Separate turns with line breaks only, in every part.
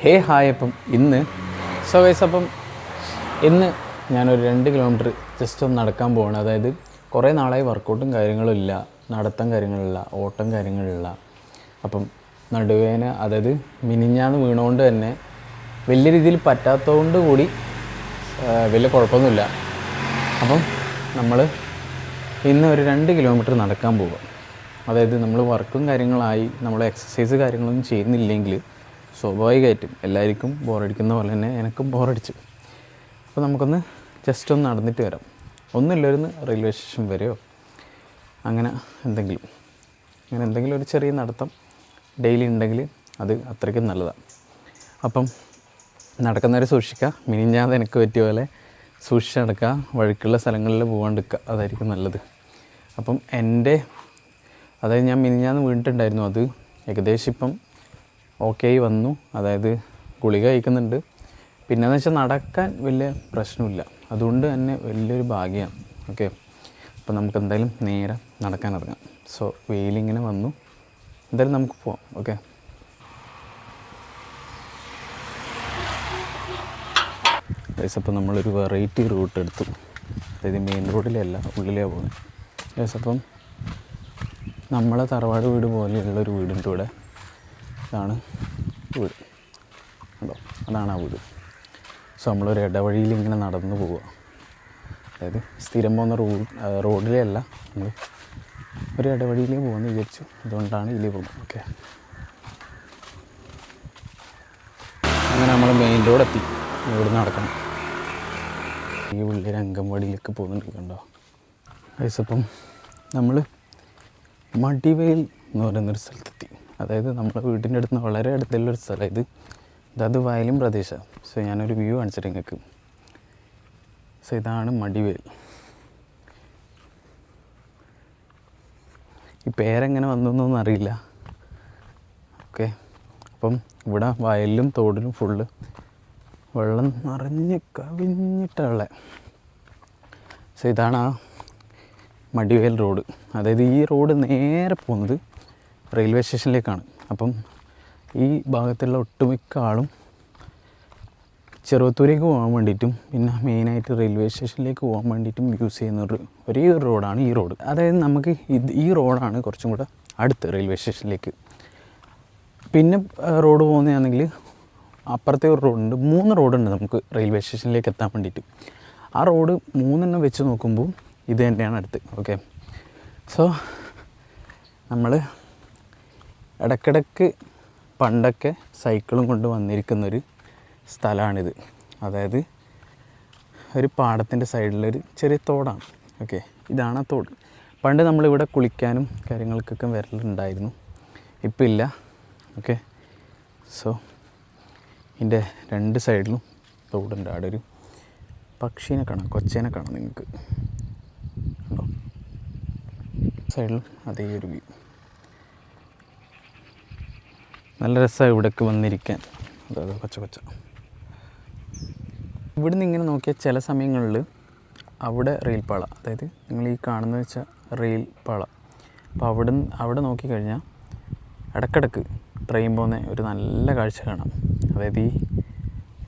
ഹേ hi അപ്പം ഇന്ന് അപ്പം ഇന്ന് ഞാനൊരു 2 കിലോമീറ്റർ ജസ്റ്റ് ഒന്ന് നടക്കാൻ പോവാണ്. അതായത് കുറേ നാളായി വർക്കൗട്ടും കാര്യങ്ങളും ഇല്ല, നടത്തം കാര്യങ്ങളില്ല, ഓട്ടം കാര്യങ്ങളില്ല. അപ്പം നടുവേന, അതായത് മിനിഞ്ഞാന്ന് വീണുകൊണ്ട് തന്നെ വലിയ രീതിയിൽ പറ്റാത്തതുകൊണ്ട് കൂടി വലിയ കുഴപ്പമൊന്നുമില്ല. അപ്പം നമ്മൾ ഇന്ന് ഒരു 2 കിലോമീറ്റർ നടക്കാൻ പോവുക. അതായത് നമ്മൾ വർക്കും കാര്യങ്ങളായി നമ്മൾ എക്സസൈസ് കാര്യങ്ങളൊന്നും ചെയ്യുന്നില്ലെങ്കിൽ സ്വാഭാവികമായിട്ടും എല്ലാവർക്കും ബോറടിക്കുന്ന പോലെ തന്നെ എനിക്കും ബോറടിച്ചു. അപ്പോൾ നമുക്കൊന്ന് ജസ്റ്റ് ഒന്ന് നടന്നിട്ട് വരാം. ഒന്നുമില്ലായിരുന്നു റെയിൽവേ സ്റ്റേഷൻ വരെയോ അങ്ങനെ എന്തെങ്കിലും ഒരു ചെറിയ നടത്തം ഡെയിലി ഉണ്ടെങ്കിൽ അത് അത്രയ്ക്കും നല്ലതാണ്. അപ്പം നടക്കുന്നവരെ സൂക്ഷിക്കുക. മിനിഞ്ഞാന്ന് എനിക്ക് പറ്റിയ പോലെ സൂക്ഷിച്ച് നടക്കുക, വഴുക്കുള്ള സ്ഥലങ്ങളിൽ പോകാണ്ടിരിക്കുക, അതായിരിക്കും നല്ലത്. അപ്പം അതായത് ഞാൻ മിനിഞ്ഞാന്ന് വീണിട്ടുണ്ടായിരുന്നു. അത് ഏകദേശം ഇപ്പം ഓക്കെ ആയി വന്നു. അതായത് ഗുളിക കഴിക്കുന്നുണ്ട്. പിന്നെയെന്ന് വെച്ചാൽ നടക്കാൻ വലിയ പ്രശ്നമില്ല, അതുകൊണ്ട് തന്നെ വലിയൊരു ഭാഗ്യമാണ്. ഓക്കെ, അപ്പോൾ നമുക്ക് എന്തായാലും നേരെ നടക്കാൻ ഇറങ്ങാം. സോ വെയിലിങ്ങനെ വന്നു, എന്തായാലും നമുക്ക് പോവാം. ഓക്കെ, അപ്പോൾ നമ്മളൊരു വെറൈറ്റി റൂട്ട് എടുത്തു. അതായത് മെയിൻ റോഡിലല്ല, ഉള്ളിലേ പോകുന്നത്. അപ്പം നമ്മളെ തറവാട് വീട് പോലെയുള്ളൊരു വീടുണ്ട് ഇവിടെ. ഇതാണ് വീട്, ഉണ്ടോ? അതാണ് ആ വീട്. സോ നമ്മളൊരു ഇടവഴിയിൽ ഇങ്ങനെ നടന്നു പോവുക. അതായത് സ്ഥിരം പോകുന്ന റോഡിലേ അല്ല, നമ്മൾ ഒരു ഇടവഴിയിലേ പോകുമെന്ന് വിചാരിച്ചു, അതുകൊണ്ടാണ് ഇതിലേ പോകുന്നത്. ഓക്കെ, അങ്ങനെ നമ്മൾ മെയിൻ റോഡ് എത്തി. ഇവിടെ നടക്കണം. ഈ ഉള്ളിൽ അങ്കൻവാടിയിലേക്ക് പോകുന്നുണ്ട്, കണ്ടോ? അപ്പം നമ്മൾ മടിവേൽ എന്ന് പറയുന്നൊരു സ്ഥലത്തെത്തി. അതായത് നമ്മുടെ വീടിൻ്റെ അടുത്ത് നിന്ന് വളരെ അടുത്തുള്ളൊരു സ്ഥലം. അത് വയലും പ്രദേശമാണ്. സോ ഞാനൊരു വ്യൂ കാണിച്ചിട്ട് നിങ്ങൾക്ക്. സോ ഇതാണ് മടിവേൽ. ഈ പേരെങ്ങനെ വന്നൊന്നും അറിയില്ല. ഓക്കെ, അപ്പം ഇവിടെ വയലിലും തോടിലും ഫുള്ള് വെള്ളം നിറഞ്ഞ് കവിഞ്ഞിട്ടുള്ള. സോ ഇതാണ് ആ മടിവേൽ റോഡ്. അതായത് ഈ റോഡ് നേരെ പോകുന്നത് റെയിൽവേ സ്റ്റേഷനിലേക്കാണ്. അപ്പം ഈ ഭാഗത്തുള്ള ഒട്ടുമിക്ക ആളും ചെറുവത്തൂരേക്ക് പോകാൻ വേണ്ടിയിട്ടും പിന്നെ മെയിനായിട്ട് റെയിൽവേ സ്റ്റേഷനിലേക്ക് പോകാൻ വേണ്ടിയിട്ടും യൂസ് ചെയ്യുന്ന ഒരേ ഒരു റോഡാണ് ഈ റോഡ്. അതായത് നമുക്ക് ഈ റോഡാണ് കുറച്ചും കൂടെ അടുത്ത് റെയിൽവേ സ്റ്റേഷനിലേക്ക്. പിന്നെ റോഡ് പോകുന്നതാണെങ്കിൽ അപ്പുറത്തെ ഒരു റോഡുണ്ട്. 3 റോഡുണ്ട് നമുക്ക് റെയിൽവേ സ്റ്റേഷനിലേക്ക് എത്താൻ വേണ്ടിയിട്ട്. ആ റോഡ് 3 വെച്ച് നോക്കുമ്പോൾ ഇത് തന്നെയാണ് അടുത്ത്. ഓക്കെ, സോ നമ്മൾ ഇടയ്ക്കിടയ്ക്ക് പണ്ടൊക്കെ സൈക്കിളും കൊണ്ട് വന്നിരിക്കുന്നൊരു സ്ഥലമാണിത്. അതായത് ഒരു പാടത്തിൻ്റെ സൈഡിലൊരു ചെറിയ തോടാണ്. ഓക്കെ, ഇതാണ് ആ തോട്. പണ്ട് നമ്മളിവിടെ കുളിക്കാനും കാര്യങ്ങൾക്കൊക്കെ വരലുണ്ടായിരുന്നു, ഇപ്പം ഇല്ല. ഓക്കെ, സോ ഇതിൻ്റെ 2 സൈഡിലും തോടുണ്ട്. അവിടെ ഒരു പക്ഷീനെ കാണാം, കൊച്ചേനെ കാണാം നിങ്ങൾക്ക്. ഉണ്ടോ? സൈഡിലും അതേ ഒരു വ്യൂ. നല്ല രസമാണ് ഇവിടേക്ക് വന്നിരിക്കാൻ. അതായത് കൊച്ച ഇവിടുന്ന് ഇങ്ങനെ നോക്കിയാൽ ചില സമയങ്ങളിൽ അവിടെ റെയിൽ പാള, അതായത് നിങ്ങൾ ഈ കാണുന്നത് വെച്ചാൽ റെയിൽ പാള. അപ്പോൾ അവിടെ നോക്കിക്കഴിഞ്ഞാൽ ഇടക്കിടക്ക് ട്രെയിൻ പോകുന്ന ഒരു നല്ല കാഴ്ച കാണാം. അതായത് ഈ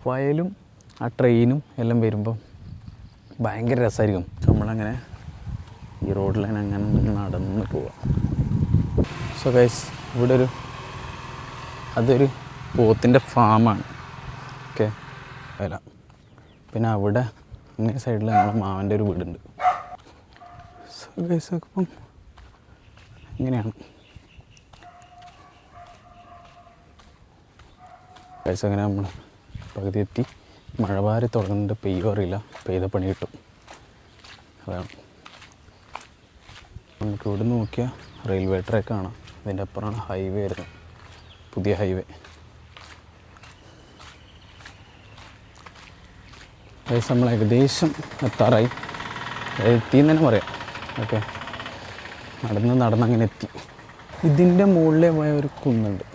വയലും ആ ട്രെയിനും എല്ലാം വരുമ്പം ഭയങ്കര രസമായിരിക്കും. നമ്മളങ്ങനെ ഈ റോഡിലാണ് അങ്ങനെ നടന്ന് പോവാം. സോ ഗൈസ്, ഇവിടെ അതൊരു പോത്തിൻ്റെ ഫാമാണ്. ഓക്കെ, അല്ല പിന്നെ അവിടെ ഇങ്ങനെ സൈഡിൽ നമ്മളെ മാവൻ്റെ ഒരു വീടുണ്ട്. സോ ഗൈസ്, അപ്പം ഇങ്ങനെയാണ് ഗൈസ്. അങ്ങനെ നമ്മൾ പകുതി എത്തി. മഴവാരി തുടങ്ങുന്നുണ്ട്, പെയ്യോ അറിയില്ല, പെയ്ത പണി കിട്ടും. അതാണ് നമുക്ക് ഇവിടെ നോക്കിയാൽ റെയിൽവേ ട്രാക്ക് കാണാം. അതിൻ്റെ അപ്പുറമാണ് ഹൈവേ വരുന്നത്, പുതിയ ഹൈവേ. ഗൈസ്, നമ്മൾ ഏകദേശം എത്താറായി. എത്തിയെന്ന് തന്നെ പറയാം. ഓക്കെ, നടന്നങ്ങനെ എത്തി. ഇതിൻ്റെ മുകളിലേ പോയ ഒരു കുന്നുണ്ട്,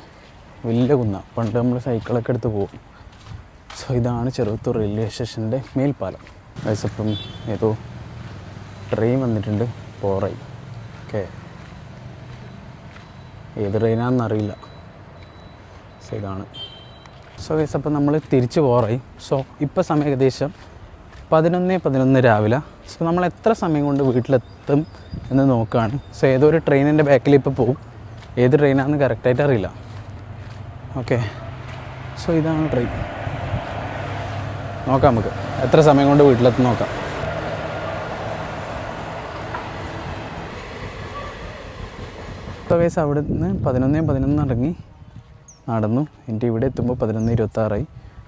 വലിയ കുന്നാണ്. പണ്ട് നമ്മൾ സൈക്കിളൊക്കെ എടുത്ത് പോകും. സോ ഇതാണ് ചെറുവത്തൂർ റെയിൽവേ സ്റ്റേഷൻ്റെ മേൽപ്പാലം. ഗൈസ്, അപ്പം ഏതോ ട്രെയിൻ വന്നിട്ടുണ്ട്, പോറായി. ഓക്കെ, ഏത് ട്രെയിനാണെന്നറിയില്ല. സോ ഇതാണ് സോ ഗൈസ് അപ്പോൾ നമ്മൾ തിരിച്ചു പോറായി. സോ ഇപ്പോൾ സമയം ഏകദേശം 11:11 രാവിലെ. സോ നമ്മൾ എത്ര സമയം കൊണ്ട് വീട്ടിലെത്തും എന്ന് നോക്കുകയാണ്. സോ ഏതൊരു ട്രെയിനിൻ്റെ ബാക്കിൽ ഇപ്പോൾ പോകും. ഏത് ട്രെയിനാണെന്ന് കറക്റ്റായിട്ട് അറിയില്ല. ഓക്കെ, സോ ഇതാണ് ട്രെയിൻ. നോക്കാം നമുക്ക് എത്ര സമയം കൊണ്ട് വീട്ടിലെത്തും നോക്കാം. സോ ഗൈസ് അവിടെ നിന്ന് 11:11 ഇറങ്ങി നടന്നു. എൻ്റെ ഇവിടെ എത്തുമ്പോൾ 11:26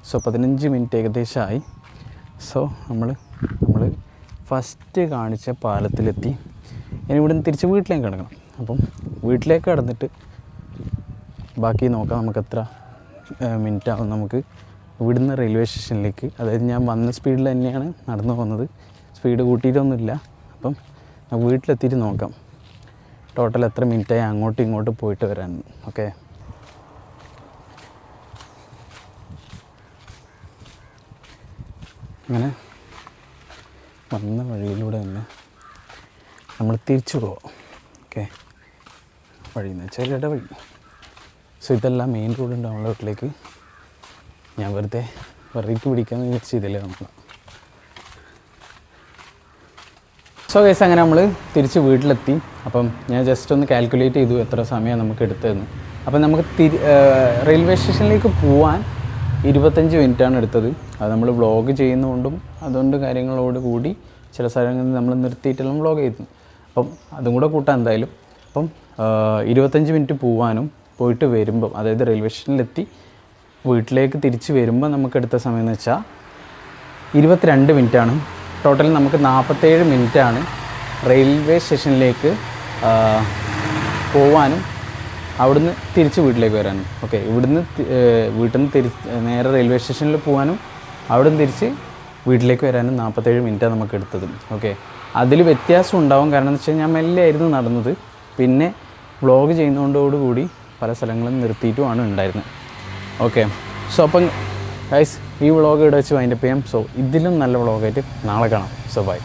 സോ 15 മിനിറ്റ് ഏകദേശമായി. സോ നമ്മൾ ഫസ്റ്റ് കാണിച്ച പാലത്തിലെത്തി. ഇനി ഇവിടെ നിന്ന് തിരിച്ച് വീട്ടിലേക്ക് കിടക്കണം. അപ്പം വീട്ടിലേക്ക് കടന്നിട്ട് ബാക്കി നോക്കാം നമുക്ക് എത്ര മിനിറ്റ് ആവും. നമുക്ക് ഇവിടുന്ന് റെയിൽവേ സ്റ്റേഷനിലേക്ക്, അതായത് ഞാൻ വന്ന സ്പീഡിൽ തന്നെയാണ് നടന്നു പോകുന്നത്, സ്പീഡ് കൂട്ടിയിട്ടൊന്നുമില്ല. അപ്പം നമുക്ക് വീട്ടിലെത്തിയിട്ട് നോക്കാം ടോട്ടൽ എത്ര മിനിറ്റായി അങ്ങോട്ടും ഇങ്ങോട്ടും പോയിട്ട് വരാൻ. ഓക്കെ, അങ്ങനെ വന്ന വഴിയിലൂടെ തന്നെ നമ്മൾ തിരിച്ചു പോവാം. ഓക്കെ, വഴിയെന്ന് വെച്ചാൽ ഇടവഴി. സോ ഇതെല്ലാം മെയിൻ റോഡുണ്ട് നമ്മളെ വീട്ടിലേക്ക്. ഞാൻ വെറുതെ പിടിക്കാമെന്ന് വിചാരിച്ച് ഇതിലേ നമ്മൾ. സോ ഗൈസ് അങ്ങനെ നമ്മൾ തിരിച്ച് വീട്ടിലെത്തി. അപ്പം ഞാൻ ജസ്റ്റ് ഒന്ന് കാൽക്കുലേറ്റ് ചെയ്തു എത്ര സമയം നമുക്ക് എടുത്തതെന്ന്. അപ്പം നമുക്ക് റെയിൽവേ സ്റ്റേഷനിലേക്ക് പോവാൻ 25 മിനിറ്റാണ് എടുത്തത്. അത് നമ്മൾ വ്ളോഗ് ചെയ്യുന്നതുകൊണ്ടും അതുകൊണ്ട് കാര്യങ്ങളോട് കൂടി ചില സ്ഥലങ്ങളിൽ നമ്മൾ നിർത്തിയിട്ടെല്ലാം വ്ളോഗ് ചെയ്തു. അപ്പം അതും കൂടെ കൂട്ടാം എന്തായാലും. അപ്പം 25 മിനിറ്റ് പോവാനും പോയിട്ട് വരുമ്പം, അതായത് റെയിൽവേ സ്റ്റേഷനിലെത്തി വീട്ടിലേക്ക് തിരിച്ച് വരുമ്പോൾ നമുക്കെടുത്ത സമയം എന്ന് വെച്ചാൽ 22 മിനിറ്റാണ്. ടോട്ടൽ നമുക്ക് 47 മിനിറ്റാണ് റെയിൽവേ സ്റ്റേഷനിലേക്ക് പോവാനും അവിടുന്ന് തിരിച്ച് വീട്ടിലേക്ക് വരാനും. ഓക്കെ, വീട്ടിൽ നിന്ന് നേരെ റെയിൽവേ സ്റ്റേഷനിൽ പോകാനും അവിടുന്ന് തിരിച്ച് വീട്ടിലേക്ക് വരാനും 47 മിനിറ്റാണ് നമുക്ക് എടുത്തത്. ഓക്കെ, അതിൽ വ്യത്യാസം ഉണ്ടാവും. കാരണം എന്ന് വെച്ചാൽ ഞാൻ മെല്ലെ ആയിരുന്നു നടന്നത്. പിന്നെ വ്ളോഗ് ചെയ്യുന്നതോടുകൂടി പല സ്ഥലങ്ങളും നിർത്തിയിട്ടുമാണ് ഉണ്ടായിരുന്നത്. ഓക്കെ, സോ അപ്പം ഗൈസ് ഈ വ്ളോഗ് ഇവിടെ വെച്ച് വൈൻഡപ്പ് ചെയ്യാം. സോ ഇതിലും നല്ല വ്ളോഗായിട്ട് നാളെ കാണാം. So by.